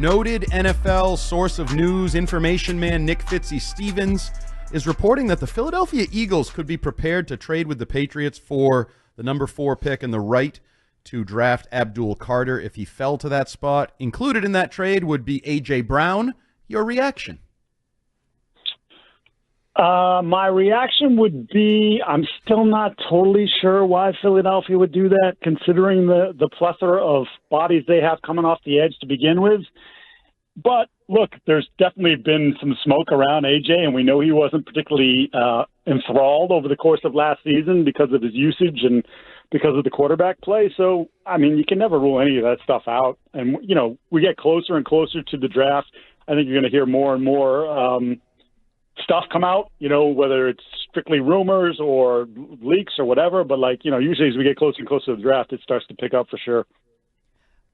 Noted NFL source of news, information man Nick Fitzy-Stevens is reporting that the Philadelphia Eagles could be prepared to trade with the Patriots for the number 4 pick and the right to draft Abdul Carter if he fell to that spot. Included in that trade would be A.J. Brown. Your reaction? My reaction would be I'm still not totally sure why Philadelphia would do that, considering the plethora of bodies they have coming off the edge to begin with. But, look, there's definitely been some smoke around A.J., and we know he wasn't particularly enthralled over the course of last season because of his usage and because of the quarterback play. So, I mean, you can never rule any of that stuff out. And, you know, we get closer and closer to the draft. I think you're going to hear more and more stuff come out, you know, whether it's strictly rumors or leaks or whatever. But, like, you know, usually as we get closer and closer to the draft, it starts to pick up for sure.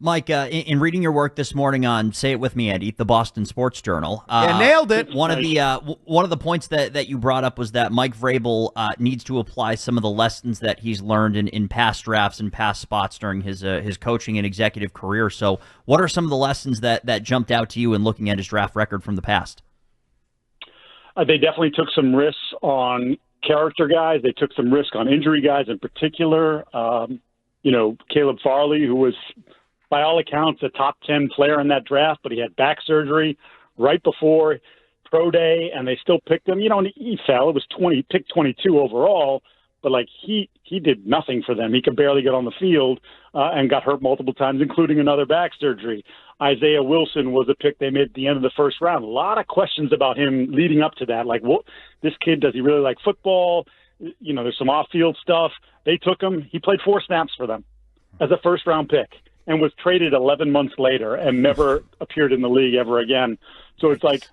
Mike, in reading your work this morning on, say it with me, Eddie, the Boston Sports Journal. Nailed it. One of the points that you brought up was that Mike Vrabel needs to apply some of the lessons that he's learned in past drafts and past spots during his coaching and executive career. So what are some of the lessons that jumped out to you in looking at his draft record from the past? They definitely took some risks on character guys. They took some risk on injury guys in particular. You know, Caleb Farley, who was, by all accounts, a top 10 player in that draft, but he had back surgery right before pro day, and they still picked him. You know, and he fell. It was picked 22 overall, but, like, he did nothing for them. He could barely get on the field and got hurt multiple times, including another back surgery. Isaiah Wilson was a pick they made at the end of the first round. A lot of questions about him leading up to that. Like, what, this kid, does he really like football? You know, there's some off-field stuff. They took him. He played 4 snaps for them as a first-round pick and was traded 11 months later and never appeared in the league ever again. So it's like,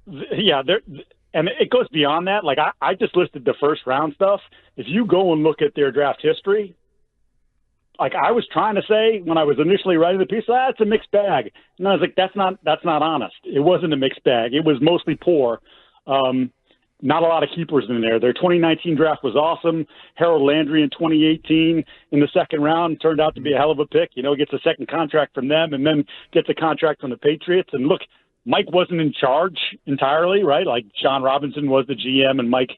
yeah, and it goes beyond that. Like, I just listed the first-round stuff. If you go and look at their draft history, like I was trying to say when I was initially writing the piece, it's a mixed bag. And I was like, that's not honest. It wasn't a mixed bag. It was mostly poor. Not a lot of keepers in there. Their 2019 draft was awesome. Harold Landry in 2018 in the second round turned out to be a hell of a pick. You know, gets a second contract from them and then gets a contract from the Patriots. And look, Mike wasn't in charge entirely, right? Like John Robinson was the GM, and Mike,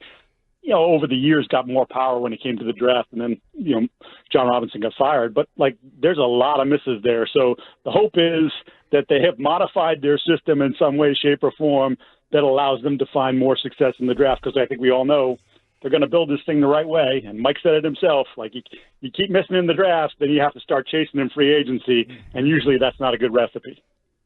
you know, over the years got more power when it came to the draft, and then, you know, John Robinson got fired. But, like, there's a lot of misses there. So the hope is that they have modified their system in some way, shape, or form that allows them to find more success in the draft, because I think we all know they're going to build this thing the right way. And Mike said it himself, like, you keep missing in the draft, then you have to start chasing in free agency, and usually that's not a good recipe.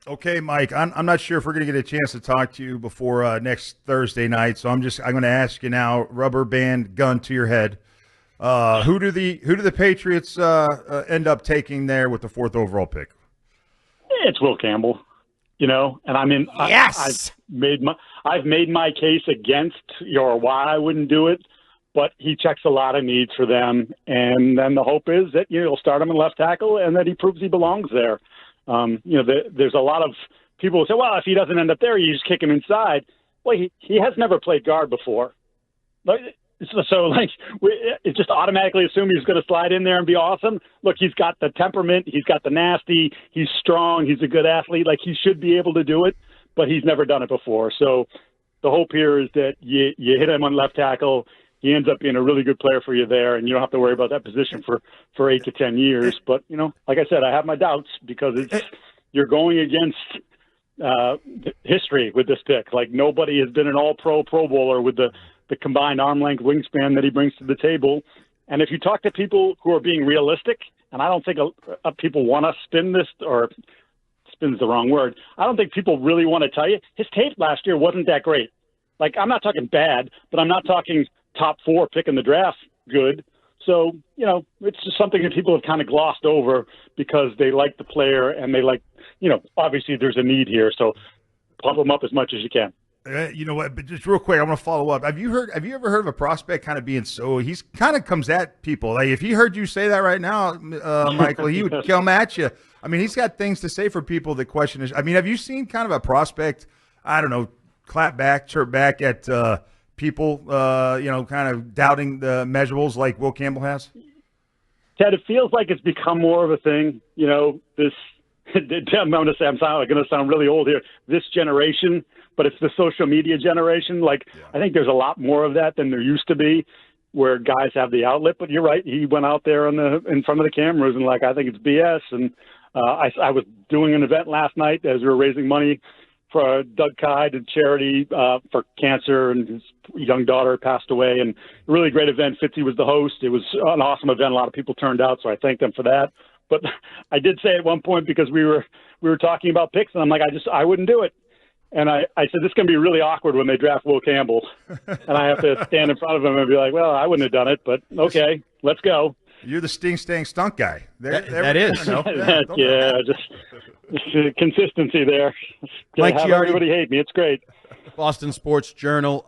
Okay, Mike, I'm not sure if we're going to get a chance to talk to you before next Thursday night, so I'm going to ask you now, rubber band gun to your head. Who do the Patriots end up taking there with the 4th overall pick? It's Will Campbell, you know, and I mean, yes! I've made my case against or why I wouldn't do it, but he checks a lot of needs for them, and then the hope is that, you know, he'll start him in left tackle and that he proves he belongs there. You know, there's a lot of people who say, well, if he doesn't end up there, you just kick him inside. Well, he has never played guard before. So it's just automatically assume he's going to slide in there and be awesome. Look, he's got the temperament. He's got the nasty. He's strong. He's a good athlete. Like, he should be able to do it, but he's never done it before. So the hope here is that you hit him on left tackle. He ends up being a really good player for you there, and you don't have to worry about that position for 8 to 10 years. But, you know, like I said, I have my doubts because you're going against history with this pick. Like, nobody has been an all-pro Pro Bowler with the combined arm-length wingspan that he brings to the table. And if you talk to people who are being realistic, and I don't think people want to spin this, or spin's the wrong word, I don't think people really want to tell you, his tape last year wasn't that great. Like, I'm not talking bad, but I'm not talking top 4 pick in the draft good. So, you know, it's just something that people have kind of glossed over because they like the player and they like, you know, obviously there's a need here. So pump them up as much as you can. You know what? But just real quick, I want to follow up. Have you ever heard of a prospect kind of being he's kind of comes at people? Like, if he heard you say that right now, Michael, he would come at you. I mean, he's got things to say for people that question is. I mean, have you seen kind of a prospect, I don't know, chirp back at people, you know, kind of doubting the measurables like Will Campbell has? Ted, it feels like it's become more of a thing. You know, this I'm going to sound really old here. This generation, but it's the social media generation. Like, I think there's a lot more of that than there used to be, where guys have the outlet. But you're right. He went out there in front of the cameras and like, I think it's BS. And I was doing an event last night as we were raising money for Doug Kyde and charity for cancer, and his young daughter passed away. And a really great event. Fitzy was the host. It was an awesome event. A lot of people turned out, so I thanked them for that. But I did say at one point, because we were talking about picks, and I'm like, I wouldn't do it. And I said, this is going to be really awkward when they draft Will Campbell. And I have to stand in front of him and be like, well, I wouldn't have done it, but okay, let's go. You're the sting stunk guy. That is. Just consistency there. Mike Have Giardi, everybody hate me. It's great. Boston Sports Journal.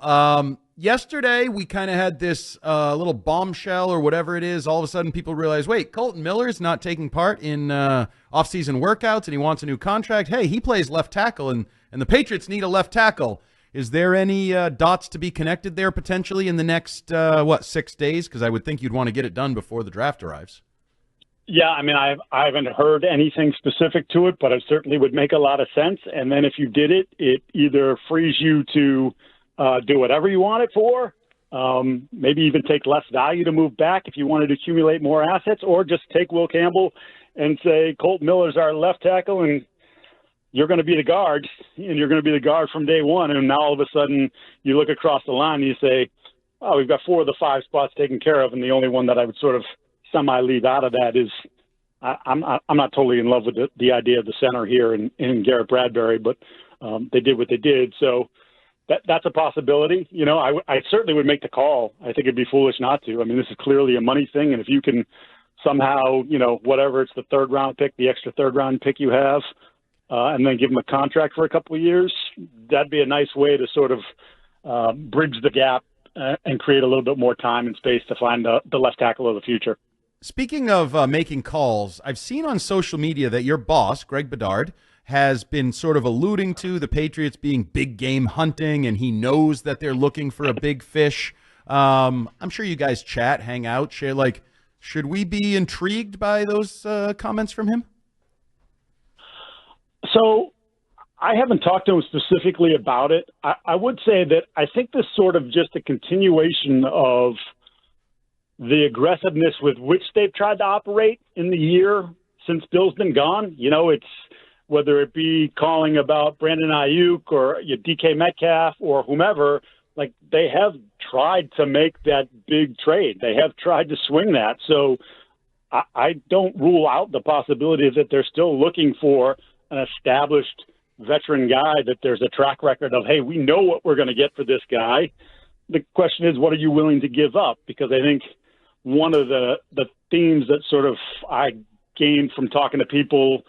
Yesterday, we kind of had this little bombshell or whatever it is. All of a sudden, people realize, wait, Kolton Miller is not taking part in off-season workouts, and he wants a new contract. Hey, he plays left tackle, and the Patriots need a left tackle. Is there any dots to be connected there potentially in the next, 6 days? Because I would think you'd want to get it done before the draft arrives. Yeah, I mean, I haven't heard anything specific to it, but it certainly would make a lot of sense. And then if you did it, it either frees you to do whatever you want it for, maybe even take less value to move back if you wanted to accumulate more assets, or just take Will Campbell and say, Kolton Miller's our left tackle, and you're going to be the guard, and you're going to be the guard from day one. And now all of a sudden you look across the line and you say, oh, we've got 4 of the 5 spots taken care of, and the only one that I would sort of semi-leave out of that is I'm not totally in love with the idea of the center here in Garrett Bradbury, but they did what they did. So that's a possibility. You know, I certainly would make the call. I think it'd be foolish not to. I mean, this is clearly a money thing, and if you can somehow, whatever, it's the 3rd round pick, the extra 3rd round pick you have, and then give him a contract for a couple of years, that'd be a nice way to sort of bridge the gap and create a little bit more time and space to find the left tackle of the future. Speaking of making calls, I've seen on social media that your boss, Greg Bedard, has been sort of alluding to the Patriots being big game hunting, and he knows that they're looking for a big fish. I'm sure you guys chat, hang out, share. Like, should we be intrigued by those comments from him? So I haven't talked to him specifically about it. I would say that I think this sort of just a continuation of the aggressiveness with which they've tried to operate in the year since Bill's been gone. It's whether it be calling about Brandon Ayuk or DK Metcalf or whomever, like they have tried to make that big trade. They have tried to swing that. So I don't rule out the possibility that they're still looking for an established veteran guy, that there's a track record of, hey, we know what we're going to get for this guy. The question is, what are you willing to give up? Because I think one of the themes that sort of I gained from talking to people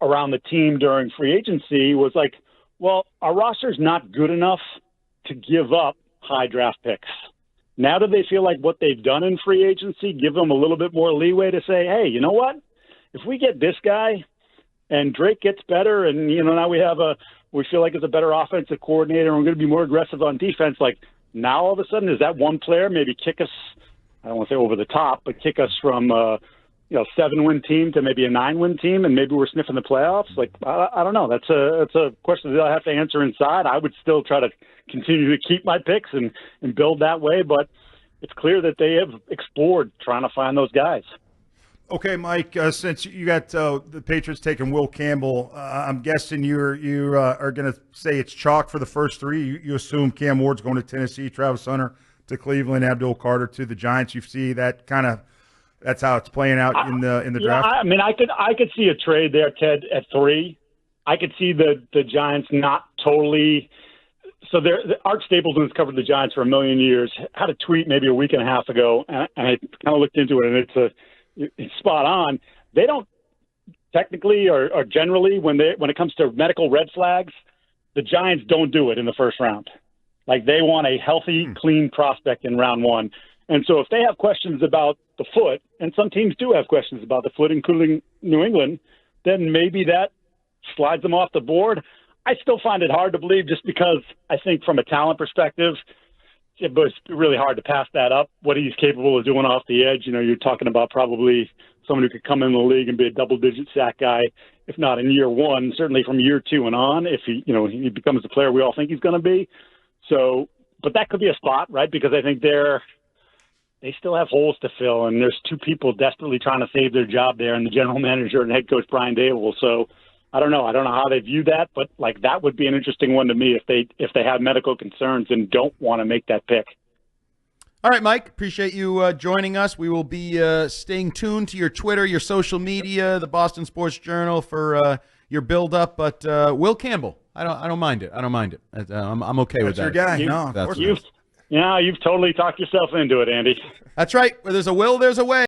around the team during free agency was like, well, our roster's not good enough to give up high draft picks. Now do they feel like what they've done in free agency give them a little bit more leeway to say, hey, you know what? If we get this guy and Drake gets better, and now we feel like it's a better offensive coordinator, and we're going to be more aggressive on defense. Like now, all of a sudden, is that one player maybe kick us? I don't want to say over the top, but kick us from 7-win team to maybe a 9-win team, and maybe we're sniffing the playoffs. Like I don't know. That's a question that I have to answer inside. I would still try to continue to keep my picks and build that way, but it's clear that they have explored trying to find those guys. Okay, Mike, since you got the Patriots taking Will Campbell, I'm guessing you are going to say it's chalk for the first 3. You assume Cam Ward's going to Tennessee, Travis Hunter to Cleveland, Abdul Carter to the Giants. You see that that's how it's playing out in the draft? I mean, I could see a trade there, Ted, at 3. I could see the Giants not totally – so Art Stapleton has covered the Giants for a million years, had a tweet maybe a week and a half ago, and I kind of looked into it, and it's spot on. They don't technically or generally when it comes to medical red flags, the Giants don't do it in the first round. Like they want a healthy, clean prospect in round 1. And so if they have questions about the foot, and some teams do have questions about the foot, including New England, then maybe that slides them off the board. I still find it hard to believe just because I think from a talent perspective, it's really hard to pass that up, what he's capable of doing off the edge. You're talking about probably someone who could come in the league and be a double-digit sack guy, if not in year one, certainly from year two and on, if he becomes the player we all think he's going to be. So, but that could be a spot, right? Because I think they still have holes to fill, and there's two people desperately trying to save their job there, and the general manager and head coach Brian Dable. So I don't know how they view that, but like that would be an interesting one to me if they have medical concerns and don't want to make that pick. All right, Mike, appreciate you joining us. We will be staying tuned to your Twitter, your social media, the Boston Sports Journal for your build-up. But Will Campbell, I don't mind it. I'm okay with that. That's your guy. No, of course. You've totally talked yourself into it, Andy. That's right. Where there's a will, there's a way.